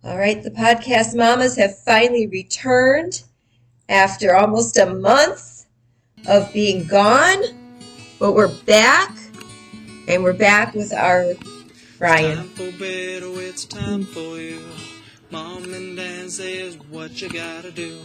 All right, the podcast mamas have finally returned after almost a month of being gone, but we're back and we're back with our It's time Brian. for bed, oh, it's time for you. Mom and Dad says what you gotta do.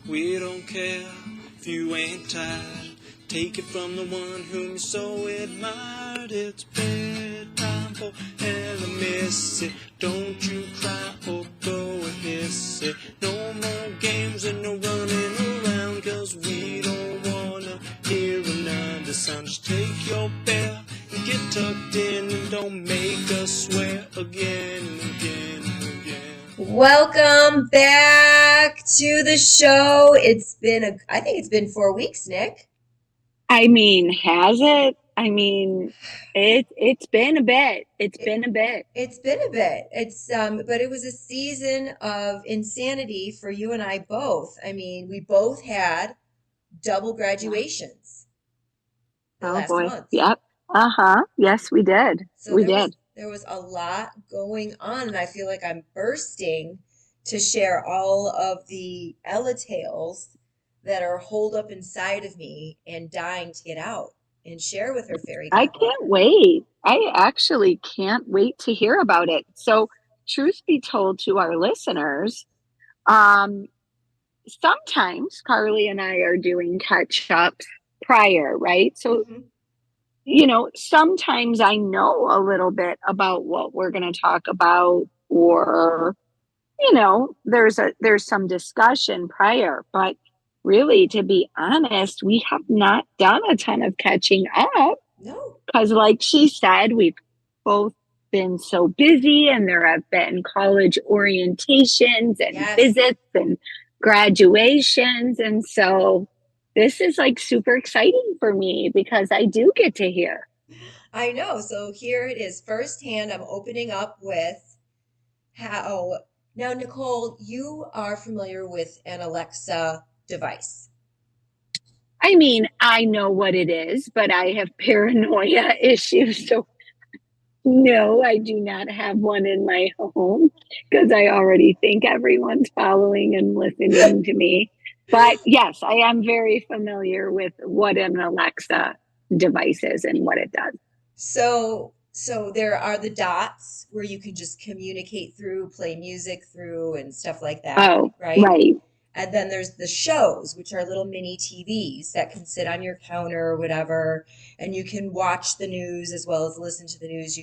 We don't care if you ain't tired. Take it from the one whom you so admired. It's bedtime for Ella Missy. Don't you cry or go and hiss it. No more games and no running around, 'cause we don't wanna hear another sound. Just take your bell and get tucked in and don't make us swear again and again and again. Welcome back to the show. I think it's been 4 weeks, Nick. Has it? It's been a bit. It's It, been a bit. it's been a bit. But it was a season of insanity for you and I both. I mean, we both had double Yeah. graduations the Oh last boy. month. Yep. Uh-huh. Yes, we did. So We there was did. there was a lot going on, and I feel like I'm bursting to share all of the Ella tales that are holed up inside of me and dying to get out and share with her fairy I can't godmother. wait. I actually can't wait to hear about it. So, truth be told to our listeners, um, sometimes Carly and I are doing catch-ups prior, right? So, Hmm. sometimes I know a little bit about what we're going to talk about, or there's some discussion prior, but really, to be honest, we have not done a ton of catching up No. because, like she said, we've both been so busy, and there have been college orientations and Yes. visits and graduations. And so this is like super exciting for me because I do get to hear. I know. So here it is firsthand. I'm opening up with how. Now, Nicole, you are familiar with an Alexa device. I know what it is, but I have paranoia issues. So no, I do not have one in my home because I already think everyone's following and listening to me. But yes, I am very familiar with what an Alexa device is and what it does. So there are the dots where you can just communicate through, play music through, and stuff like that, Oh, right? right. And then there's the shows, which are little mini TVs that can sit on your counter or whatever, and you can watch the news as well as listen to the news.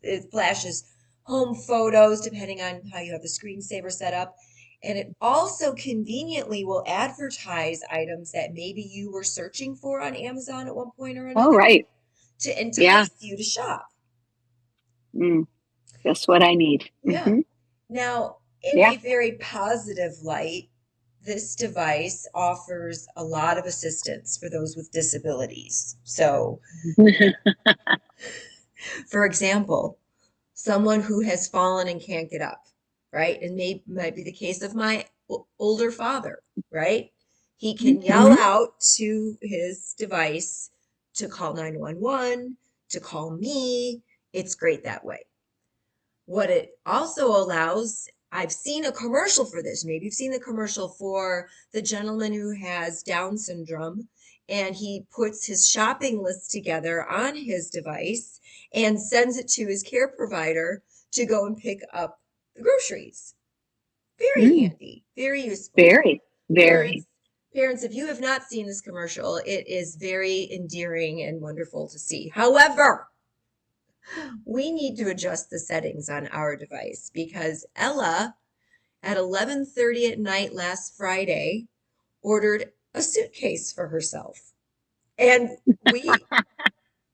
It flashes home photos depending on how you have the screensaver set up. And it also conveniently will advertise items that maybe you were searching for on Amazon at one point or Oh, another right. to Yeah. entice you to shop. Mm, just what I need. Yeah. Now, in Yeah. a very positive light, this device offers a lot of assistance for those with disabilities. So, for example, someone who has fallen and can't get up, right? And might be the case of my older father, right? He can yell Mhm. out to his device to call 911, to call me. It's great that way. What it also allows, I've seen a commercial for this. Maybe you've seen the commercial for the gentleman who has Down syndrome, and he puts his shopping list together on his device and sends it to his care provider to go and pick up the groceries. Very Mm, handy, very useful. very, very. Parents, parents, if you have not seen this commercial, it is very endearing and wonderful to see. However, we need to adjust the settings on our device because Ella at 11:30 at night last Friday ordered a suitcase for herself. And we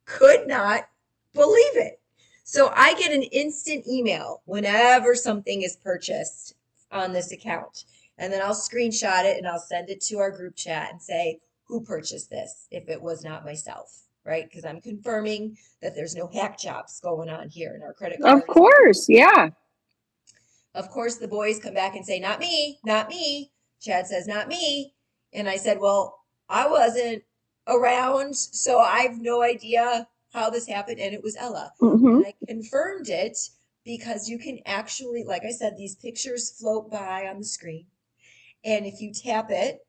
could not believe it. So I get an instant email whenever something is purchased on this account. And then I'll screenshot it and I'll send it to our group chat and say, who purchased this if it was not myself, right? Because I'm confirming that there's no hack jobs going on here and our credit Of card is course. Yeah. of course, the boys come back and say, not me, not me. Chad says, not me. And I said, well, I wasn't around, so I have no idea how this happened. And it was Ella. Hmm. And I confirmed it because you can actually, like I said, these pictures float by on the screen. And if you tap it,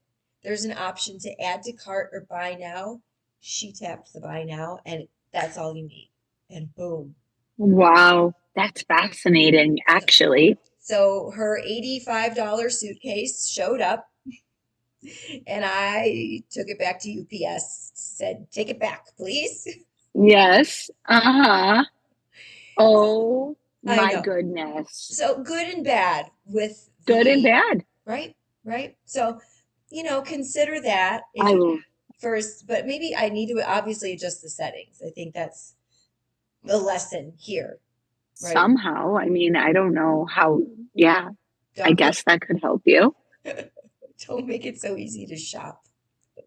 there's an option to add to cart or buy now. She tapped the buy now, and that's all you need. And boom. Wow, that's fascinating, So, actually. so her $85 suitcase showed up, and I took it back to UPS, said, take it back, please. Yes. Uh-huh. Oh I my know. goodness. So good and bad with Good and the, bad. right, right. So, consider that if I you first, but maybe I need to obviously adjust the settings. I think that's the lesson here, right? somehow, I mean, I don't know how, yeah, I Don't make guess that could help you. don't make it so easy to shop.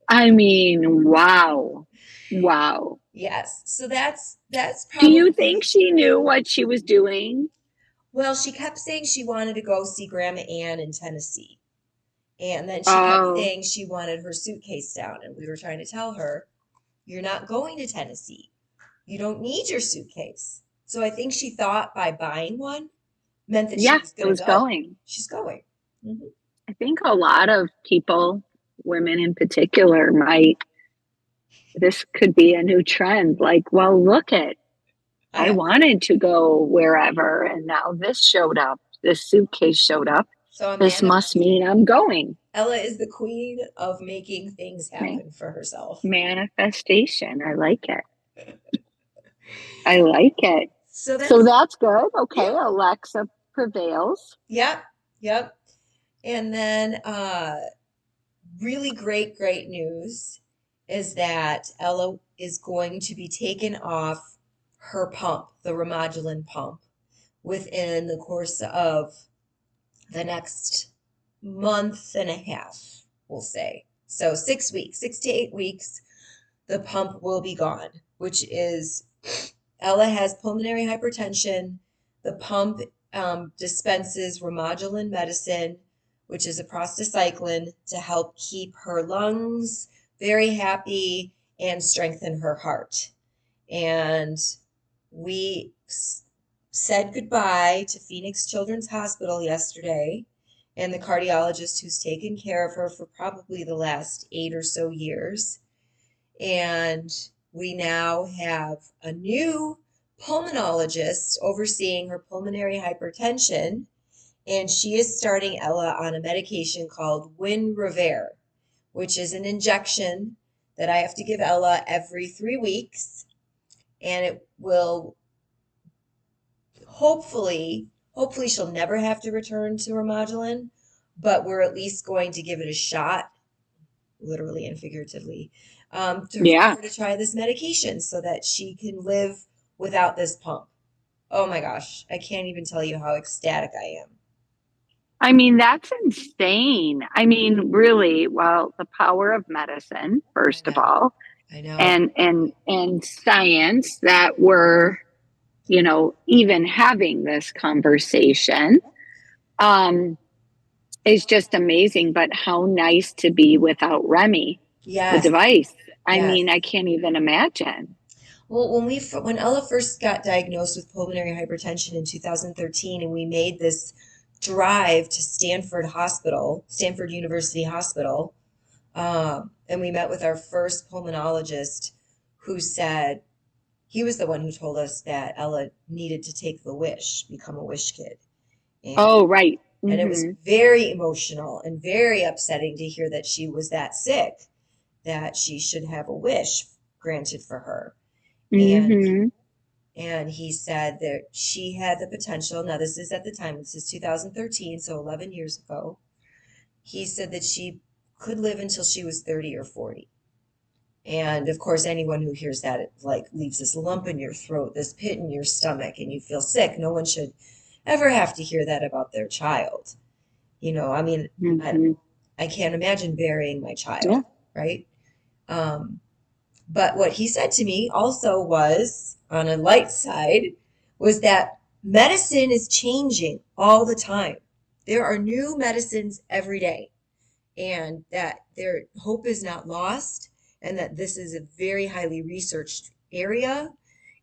I mean, wow. Wow. Yes. So that's Do you think probably, she knew what she was doing? well, she kept saying she wanted to go see Grandma Ann in Tennessee. And then she kept Oh, saying she wanted her suitcase down. And we were trying to tell her, you're not going to Tennessee. You don't need your suitcase. So I think she thought by buying one meant that she yeah, was it going to was go. going. She's going. Hmm. I think a lot of people, women in particular, might, this could be a new trend. Like, well, look at, I I wanted to go wherever, and now this showed up. This suitcase showed up. so I'm This must mean I'm going. Ella is the queen of making things Ma- happen for herself. Manifestation. I like it. I like it. So So that's, that's good. yeah, Okay, Alexa prevails. yep, yep. And then really great news is that Ella is going to be taken off her pump, the Remodulin pump, within the course of the next month and a half, we'll say. So 6 weeks, 6 to 8 weeks, the pump will be gone, which is Ella has pulmonary hypertension. The pump dispenses Remodulin medicine, which is a prostacyclin to help keep her lungs very happy and strengthen her heart. And we said goodbye to Phoenix Children's Hospital yesterday and the cardiologist who's taken care of her for probably the last 8 or so years. And we now have a new pulmonologist overseeing her pulmonary hypertension. And she is starting Ella on a medication called Winrevair, which is an injection that I have to give Ella every 3 weeks. And it will hopefully she'll never have to return to Remodulin, but we're at least going to give it a shot, literally and figuratively, for Yeah. her to try this medication so that she can live without this pump. Oh my gosh, I can't even tell you how ecstatic I am. I mean, that's insane. I mean, really, well, the power of medicine, I first of know, all, I know. and science that we're, even having this conversation. Um, is just amazing. But how nice to be without Remy, the Yes, device. I yes. mean, I can't even imagine. Well, when Ella first got diagnosed with pulmonary hypertension in 2013, and we made this drive to Stanford University Hospital, and we met with our first pulmonologist, who said he was the one who told us that Ella needed to take the wish, become a wish kid, and Oh, right. and it was Mm-hmm. very emotional and very upsetting to hear that she was that sick, that she should have a wish granted for her. And Mm-hmm. and he said that she had the potential. Now, this is at the time, this is 2013, so 11 years ago. He said that she could live until she was 30 or 40. And of course, anyone who hears that, it like leaves this lump in your throat, this pit in your stomach, and you feel sick. No one should ever have to hear that about their child. I mean, I, Mm-hmm. I can't imagine burying my Yeah. child, right? Um, But what he said to me also was, on a light side, was that medicine is changing all the time. There are new medicines every day, and that their hope is not lost, and that this is a very highly researched area.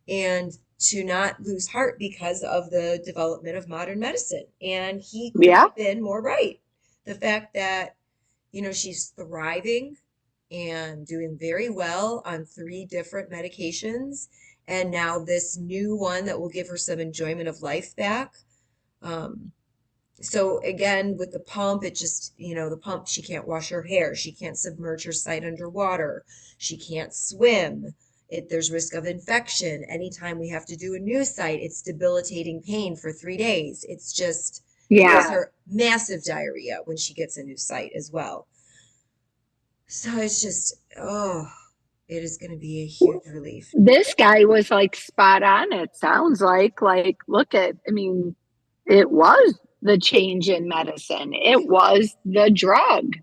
And to not lose heart because of the development of modern medicine. And he couldn't Yeah. have been more right. The fact that, she's thriving and doing very well on 3 different medications, and now this new one that will give her some enjoyment of life back. Um, so again, with the pump, it just, the pump, she can't wash her hair. She can't submerge her site underwater. She can't swim. There's risk of infection. Anytime we have to do a new site, it's debilitating pain for 3 days. It's just gives Yeah. her massive diarrhea when she gets a new site as well. So it's just, oh, it is going to be a huge relief. This guy was like spot on. It sounds like, look at, I mean, it was the change in medicine. It was the drug,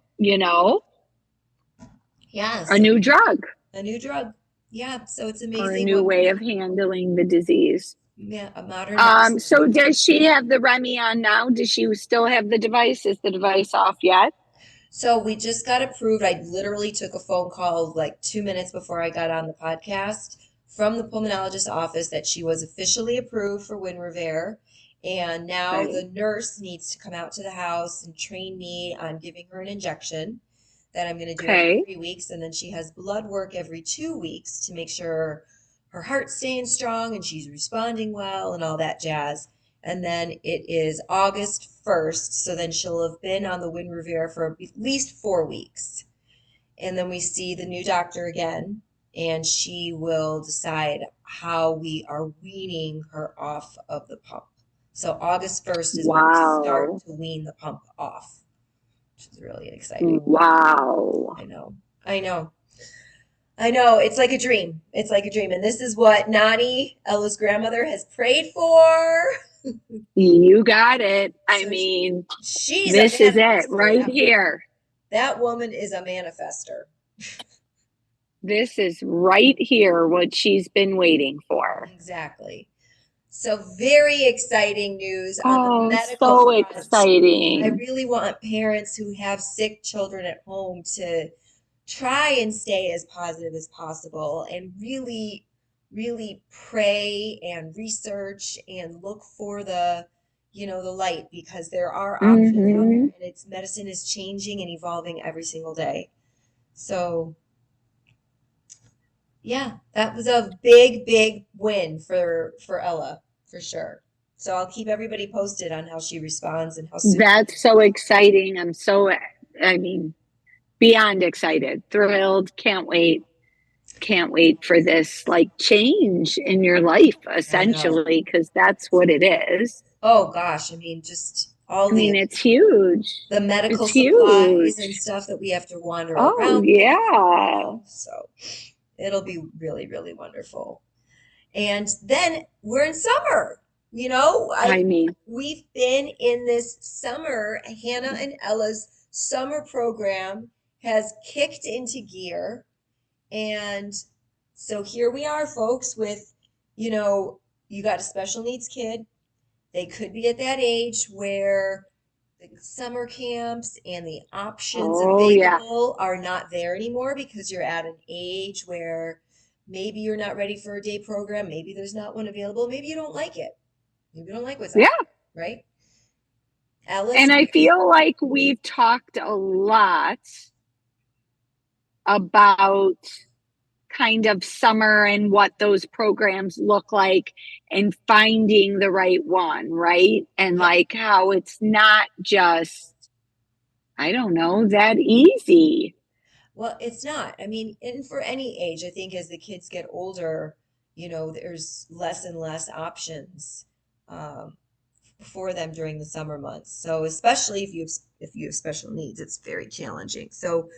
Yeah, a so new drug a new drug. Yeah, so it's or a amazing new what way of handling the disease. yeah, a modern medicine. So does she have the Remy on now? Does she still have the device? Is the device off yet? So we just got approved. I literally took a phone call like 2 minutes before I got on the podcast from the pulmonologist office that she was officially approved for Winrevair. And now Okay. the nurse needs to come out to the house and train me on giving her an injection that I'm going to do every Okay. 3 weeks. And then she has blood work every 2 weeks to make sure her heart's staying strong and she's responding well and all that jazz. And then it is August 1st, so then she'll have been on the Winrevair for at least 4 weeks. And then we see the new doctor again, and she will decide how we are weaning her off of the pump. So August 1st is when we start Wow. to wean the pump off, which is really exciting. Wow. I know. I know. I know. It's like a dream. It's like a dream. And this is what Nani, Ella's grandmother, has prayed for. You got it. I So mean, she's a this is it manifester. right here. That woman is a manifester. This is right here what she's been waiting for. Exactly. So very exciting news on the Oh, medical so front. I exciting. really want parents who have sick children at home to try and stay as positive as possible and really, really pray and research and look for the light, because there are options out there, Hmm. and it's medicine is changing and evolving every single day. So yeah, that was a big, big win for Ella, for sure. So I'll keep everybody posted on how she responds and how soon we That's can. so exciting. I mean, beyond excited, thrilled, can't wait. Can't wait for this like change in your life, I know. essentially, because that's what it is. Oh gosh, I mean, just all I mean, the it's huge. the medical It's supplies and huge. stuff that we have to wander Oh, around with yeah. now. So it'll be really, really wonderful. And then we're in summer. You know, I I mean, we've been in this summer. Hannah and Ella's summer program has kicked into gear. And so here we are, folks, with, you got a special needs kid. They could be at that age where the summer camps and the options oh, yeah. available are not there anymore because you're at an age where maybe you're not ready for a day program. Maybe there's not one available. Maybe you don't like it. Maybe you don't like what's Yeah. out there, right? Alice, And I feel like we've talked a lot about kind of summer and what those programs look like and finding the right one, right? And yep. like how it's not just, I don't know, that easy. Well, it's not. I mean, and for any age, I think as the kids get older, there's less and less options um, for them during the summer months. So especially if you have special needs, it's very challenging. So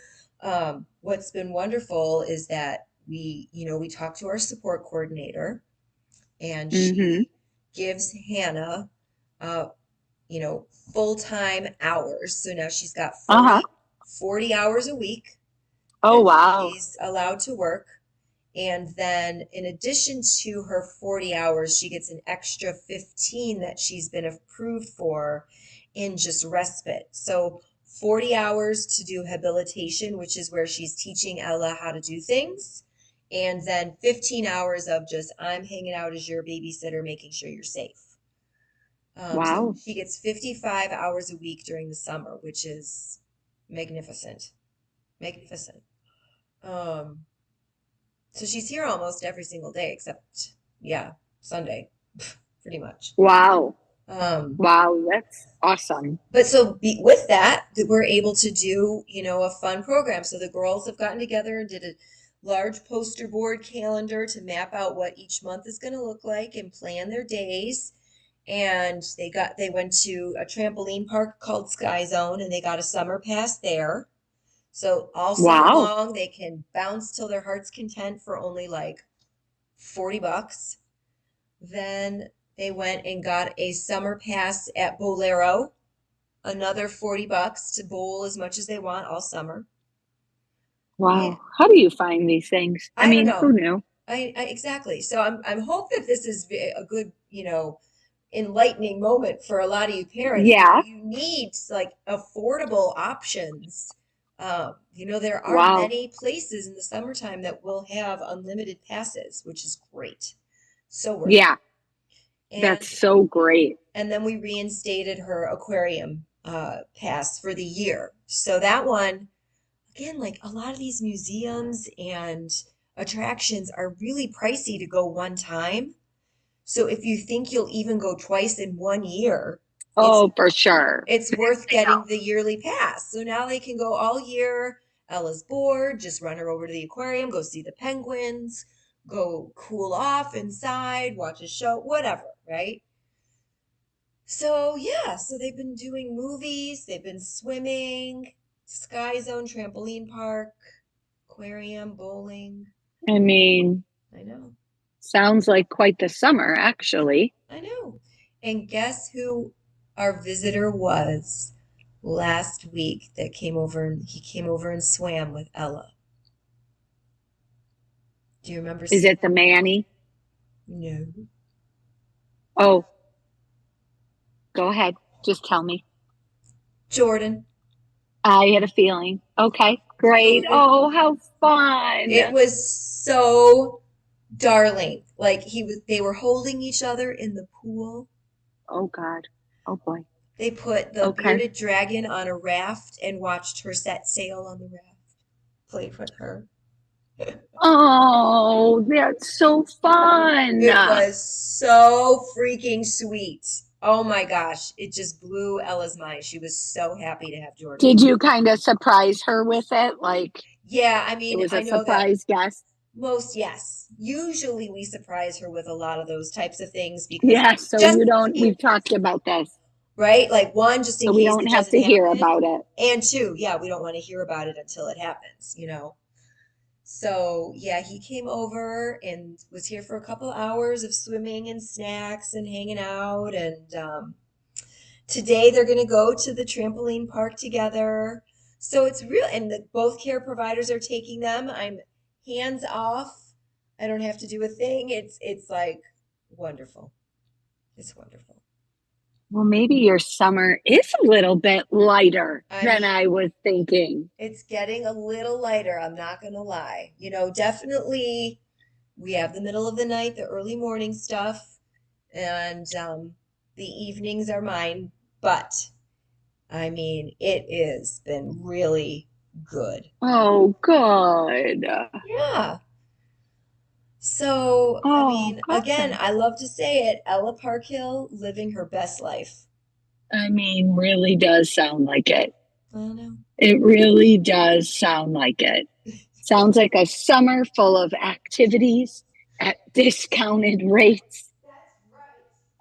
what's been wonderful is that we talk to our support coordinator, and Mm-hmm. she gives Hannah uh, you know, full-time hours. So now she's got Uh-huh. 40 hours a week Oh, that wow. she's allowed to work. And then in addition to her 40 hours, she gets an extra 15 that she's been approved for in just respite. So 40 hours to do habilitation, which is where she's teaching Ella how to do things. and then 15 hours of just I'm hanging out as your babysitter, making sure you're safe. So Wow. she gets 55 hours a week during the summer, which is magnificent. Magnificent. Um, so she's here almost every single day except, yeah, Sunday, pretty much. Wow. Um, Wow. That's awesome. but so with that, we're able to do, a fun program. So the girls have gotten together and did a large poster board calendar to map out what each month is going to look like and plan their days. And they went to a trampoline park called Sky Zone and they got a summer pass there. So all summer Wow. long they can bounce till their heart's content for only like $40. Then they went and got a summer pass at Bolero, another $40 to bowl as much as they want all summer. Yeah, Wow. How do you find these things? I I don't mean, who know. knew? I exactly. So I'm hope that this is a good, enlightening moment for a lot of you parents. Yeah. You need like affordable options. There are Wow. many places in the summertime that will have unlimited passes, which is great. So worth it. Yeah. And That's so great. and then we reinstated her aquarium pass for the year. So that one, again, like a lot of these museums and attractions are really pricey to go one time. So if you think you'll even go twice in one year, it's Oh, for sure. it's worth I know. getting the yearly pass. So now they can go all year. Ella's bored, just run her over to the aquarium, go see the penguins, go cool off inside, watch a show, whatever, right? So yeah, so they've been doing movies, they've been swimming, Sky Zone trampoline park, aquarium, bowling. I mean, I know. sounds like quite the summer, actually. I know. And guess who our visitor was last week that came over and he came over and swam with Ella. Do you remember Is seeing it the him? Manny? No. Oh, go ahead. Just tell me. Jordan. I had a feeling. Okay, great. Jordan. Oh, how fun. It was so darling. Like they were holding each other in the pool. Oh, God. Oh, boy. They put the Okay. bearded dragon on a raft and watched her set sail on the raft. Played with her. Oh, that's so fun. It was so freaking sweet. Oh my gosh, it just blew Ella's mind. She was so happy to have Jordan Did come. you kind of surprise her with it? Like Yeah, I it mean, was I a know that surprise guest? yes. Usually we surprise her with a lot of those types of things because Yeah, so just you in don't, we've case, talked about this. right? Like one, just in So we case don't it have doesn't to hear happen. about it. And two, yeah, we don't want to hear about it until it happens. So yeah, he came over and was here for a couple hours of swimming and snacks and hanging out. And today they're going to go to the trampoline park together. So it's real, and both care providers are taking them. I'm hands off. I don't have to do a thing. It's like wonderful. It's wonderful. Well, maybe your summer is a little bit lighter I than mean, I was thinking. it's getting a little lighter. I'm not going to lie. Definitely we have the middle of the night, the early morning stuff, and the evenings are mine. But I mean, it has been really good. Oh, good. Yeah. So, I Oh, mean, again, good. I love to say it, Ella Parkhill living her best life. I mean, really does sound like it. I don't know. It really does sound like it. Sounds like a summer full of activities at discounted rates. That's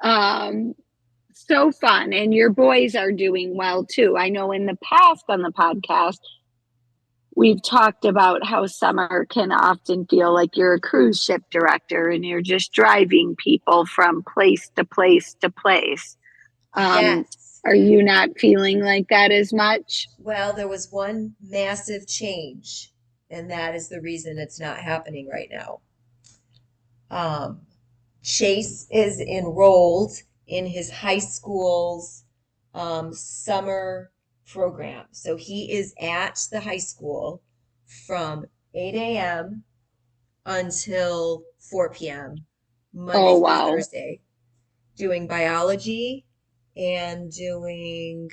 right. Um, so fun. And your boys are doing well too. I know in the past on the podcast, we've talked about how summer can often feel like you're a cruise ship director and you're just driving people from place to place to place. Um, Yes. are you not feeling like that as much? Well, there was one massive change, and that is the reason it's not happening right now. Um, Chase is enrolled in his high school's summer program. So he is at the high school from 8 a.m. until 4 p.m. Monday Oh, through wow. Thursday, doing biology and doing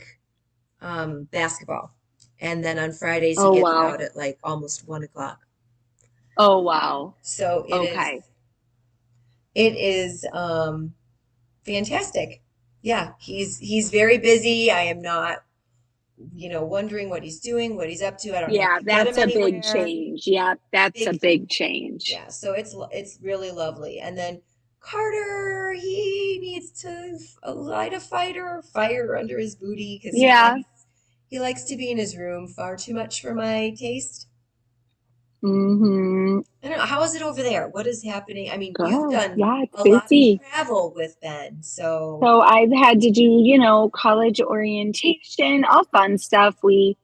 basketball. And then on Fridays, he Oh, gets wow. out at like almost 1 o'clock. Oh, wow. So Okay. it is fantastic. Yeah, he's very busy. I am not, wondering what he's doing, what he's up to. I don't have Yeah, to get him that's a big anywhere. change. Yeah, that's a Big big change. Yeah, so it's really lovely. And then Carter, he needs to light a fire under his booty because Yeah. he likes to be in his room far too much for my taste. Mm-hmm. I don't know. How is it over there? What is happening? I mean, you've Good. done Yeah, it's a lot of busy. travel with Ben, so So I've had to do, college orientation, all fun stuff. We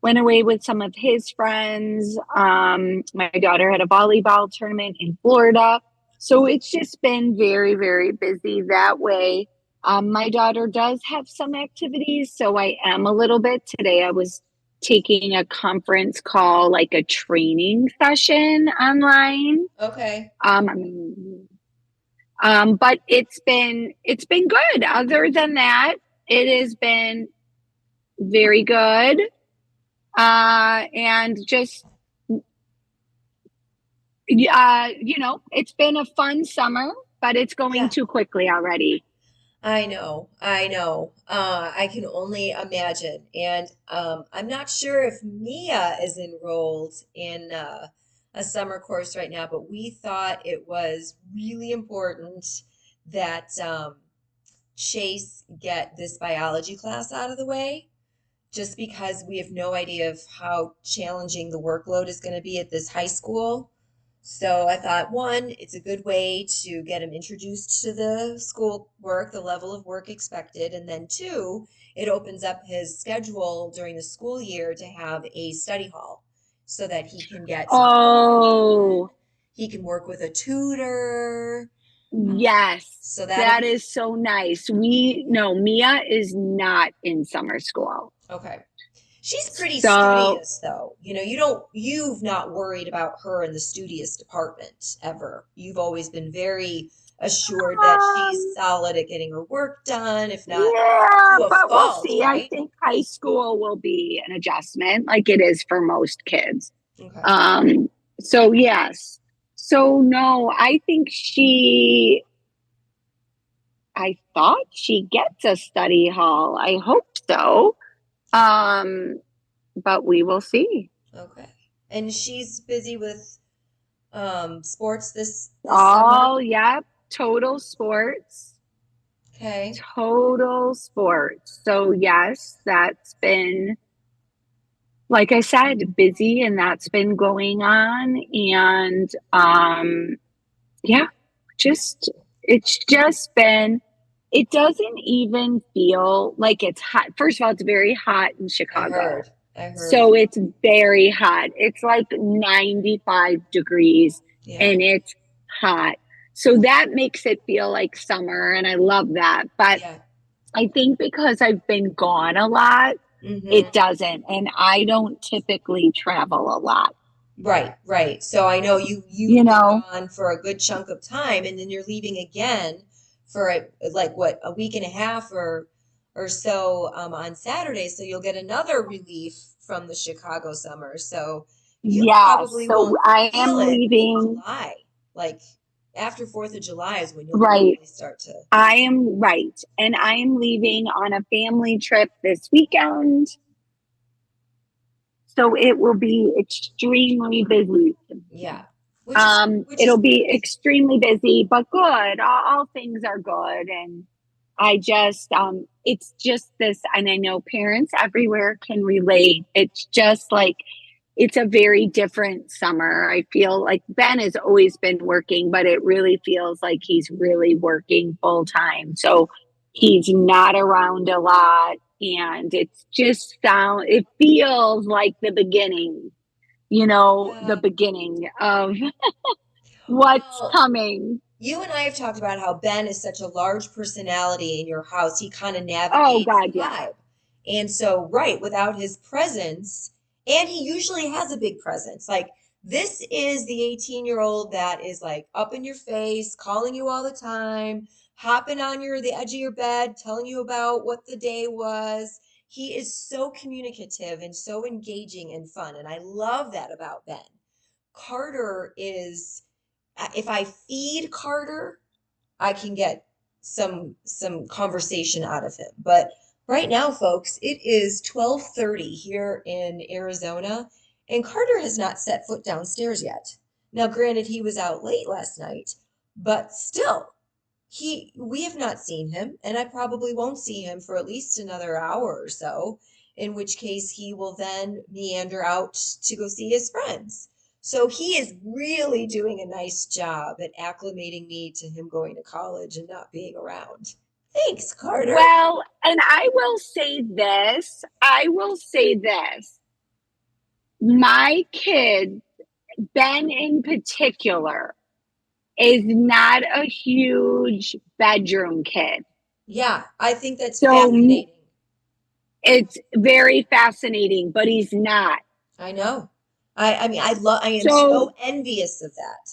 went away with some of his friends. My daughter had a volleyball tournament in Florida. So it's just been very, very busy that way. My daughter does have some activities, so I am a little bit. Today I was taking a conference call, like a training session online. okay. Um, but it's been good. Other than that, it has been very good. And just it's been a fun summer, but it's going Yeah. too quickly already. I know, I know. I can only imagine. And I'm not sure if Mia is enrolled in a summer course right now, but we thought it was really important that Chase get this biology class out of the way, just because we have no idea of how challenging the workload is going to be at this high school. So I thought, one, it's a good way to get him introduced to the school work, the level of work expected. And then two, it opens up his schedule during the school year to have a study hall so that he can get some Oh, done. He can work with a tutor. yes. So that'll That be is so nice. We no, Mia is not in summer school. okay. She's pretty So, studious though. You've not worried about her in the studious department ever. You've always been very assured that she's um, solid at getting her work done, if not yeah, to a but we'll fault, see. I right? think high school will be an adjustment like it is for most kids. Okay. Um, so yes. So no, I thought she gets a study hall. I hope so. Um, but we will see. Okay. And she's busy with sports this summer. Oh, yep. Total sports. Okay. Total sports. So yes, that's been, like I said, busy and that's been going on. And yeah, just it's just been it doesn't even feel like it's hot. First of all, it's very hot in I Chicago. heard. I heard. So it's very hot. It's like 95 degrees Yeah. and it's hot. So that makes it feel like summer and I love that. But Yeah. I think because I've been gone a lot, Mm-hmm. it doesn't. And I don't typically travel a lot, Right, right. So I know you've you been know? gone for a good chunk of time, and then you're leaving again for like what, a week and a half or so on Saturday. So you'll get another relief from the Chicago summer. So you Yes. probably So won't I feel am it until leaving. July. Like after 4th of July is when you'll Right. really start to. I am right. And I am leaving on a family trip this weekend. So it will be extremely busy. Yeah, which is It'll be great. extremely busy, but good. All things are good. And it's just this, and I know parents everywhere can relate. It's just like, it's a very different summer. I feel like Ben has always been working, but it really feels like he's really working full time. So he's not around a lot. And it feels like the beginning, the Yeah. beginning of what's Well, coming. you and I have talked about how Ben is such a large personality in your house. He kind of Oh, navigates the God, yeah. vibe. And so, right, without his presence, and he usually has a big presence. Like This is the 18-year-old that is like up in your face, calling you all the time, hopping on the edge of your bed, telling you about what the day was. He is so communicative and so engaging and fun, and I love that about Ben. Carter is, if I feed Carter, I can get some conversation out of him. But right now, folks, it is 12:30 here in Arizona, and Carter has not set foot downstairs yet. Now, granted, he was out late last night, but still, we have not seen him, and I probably won't see him for at least another hour or so, in which case he will then meander out to go see his friends. So he is really doing a nice job at acclimating me to him going to college and not being around. Thanks, Carter. Well, and I will say this. My kid, Ben in particular, is not a huge bedroom kid. Yeah, I think that's So fascinating. it's very fascinating, but he's not. I know. I mean, I am so So envious of that.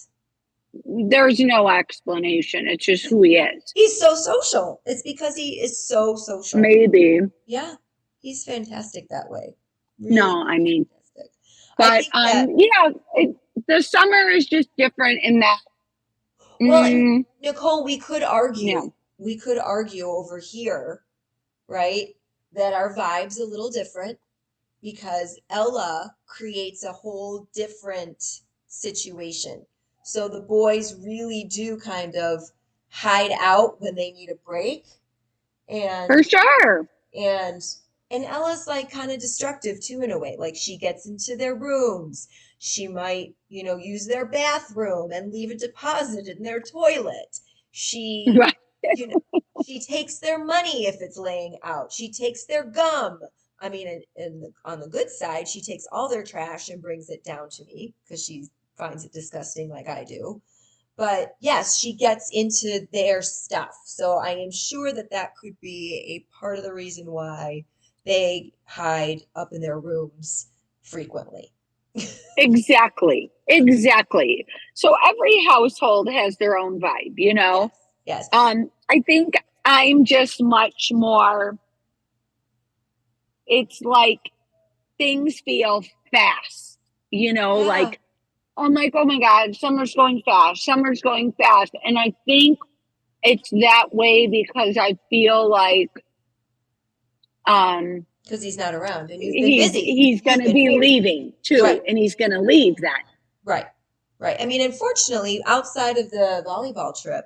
there's no explanation. It's just who he is. He's so social. It's because he is so social. Maybe. Yeah, he's fantastic that way. Really, No, I really mean, fantastic. I but think that, yeah, the summer is just different in that. well, and Mm, Nicole, yeah, we could argue over here, right, that our vibe's a little different because Ella creates a whole different situation. So the boys really do kind of hide out when they need a break, for and sure. and and Ella's like kind of destructive too in a way. Like she gets into their rooms. She might, use their bathroom and leave a deposit in their toilet. She, Right. you know, she takes their money if it's laying out. She takes their gum. I mean, on the good side, she takes all their trash and brings it down to me because she finds it disgusting like I do. But yes, she gets into their stuff. So I am sure that that could be a part of the reason why they hide up in their rooms frequently. Exactly. Exactly. So every household has their own vibe, you Yes, know? yes. I think I'm just much more, it's like things feel fast, Yeah, like I'm like, oh my God, summer's going fast, summer's going fast. And I think it's that way because I feel like um because he's not around and you've been he's busy. he's You've gonna been be very leaving right, too, and he's gonna leave then. right, right. I mean, unfortunately, outside of the volleyball trip,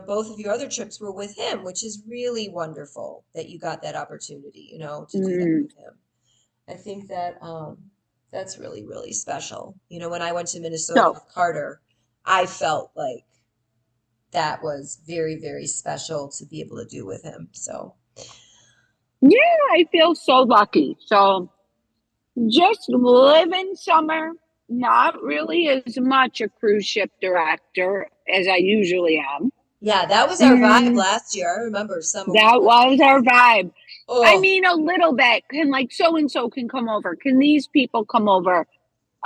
both of your other trips were with him, which is really wonderful that you got that opportunity, to do that Mm. with him. I think that that's really, really special. When I went to Minnesota So with Carter, I felt like that was very, very special to be able to do with him. So, yeah, I feel so lucky. So just living summer, not really as much a cruise ship director as I usually am. yeah, that was our vibe Mm, last year. I remember summer was that like, was our vibe. I oh, mean, a little bit. Can like so and so can come over? Can these people come over?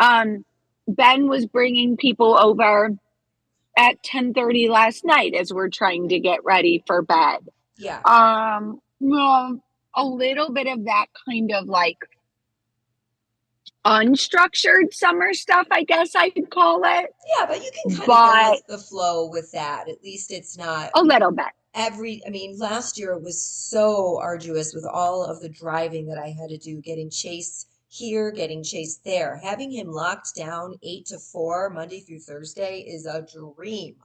Um, Ben was bringing people over at 10:30 last night as we're trying to get ready for bed. yeah. Well, a little bit of that kind of like unstructured summer stuff, I guess I could call it, Yeah, but you can kind of go but with the flow with that. At least it's not a little bit. I mean, last year was so arduous with all of the driving that I had to do, getting Chase here, getting Chase there. Having him locked down 8 to 4, Monday through Thursday is a dream.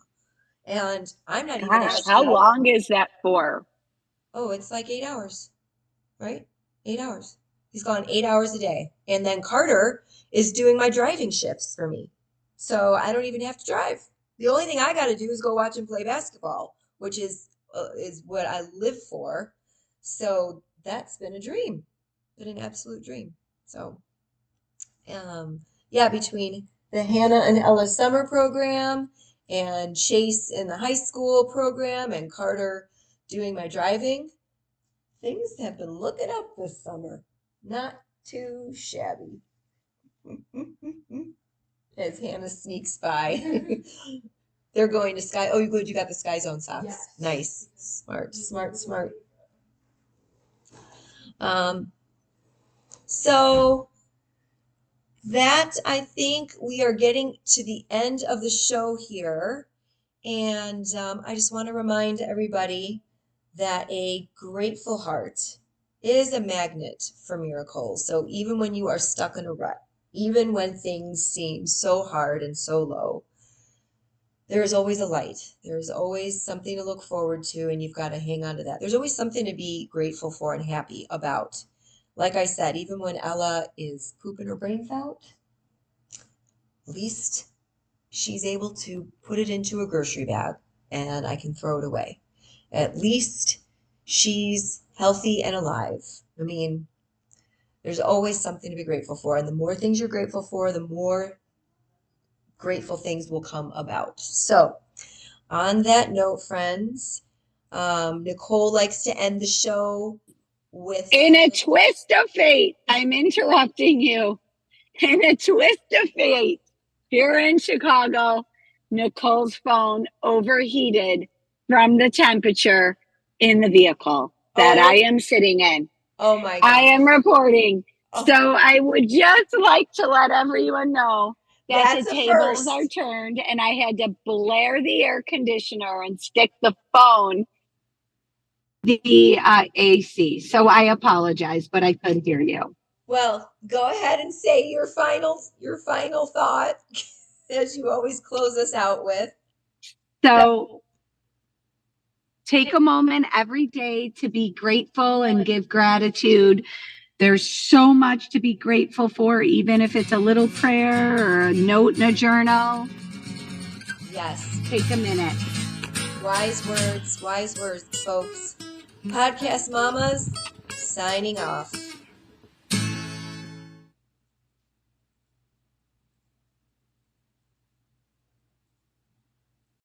And I'm not even Gosh, at how the, long is that for? oh, it's like 8 hours, right? 8 hours. He's gone 8 hours a day. And then Carter is doing my driving shifts for me. So I don't even have to drive. The only thing I got to do is go watch him play basketball, which is what I live for. So that's been a dream, been an absolute dream. So, yeah, between the Hannah and Ella summer program and Chase in the high school program and Carter doing my driving, things have been looking up this summer. Not too shabby. as Hannah sneaks by. They're going to Sky. Oh, you good? You got the Sky Zone socks. Yes. Nice. Smart, smart, smart. Um, so that I think we are getting to the end of the show here. And I just want to remind everybody that a grateful heart is a magnet for miracles. So even when you are stuck in a rut, even when things seem so hard and so low, there is always a light. There's always something to look forward to, and you've got to hang on to that. There's always something to be grateful for and happy about. Like I said, even when Ella is pooping her brains out, at least she's able to put it into a grocery bag and I can throw it away. At least she's healthy and alive. I mean, there's always something to be grateful for. And the more things you're grateful for, the more grateful things will come about. So, on that note, friends, Nicole likes to end the show with In a twist of fate, I'm interrupting you. In a twist of fate, here in Chicago, Nicole's phone overheated from the temperature in the vehicle that I am sitting in. Oh my I God. am reporting. Oh. So I would just like to let everyone know that That's the a tables first. are turned and I had to blare the air conditioner and stick the phone the AC. So I apologize, but I could hear you. Well, go ahead and say your final thought, as you always close us out with. So take a moment every day to be grateful and give gratitude. There's so much to be grateful for, even if it's a little prayer or a note in a journal. Yes. Take a minute. Wise words, folks. Podcast Mamas, signing off.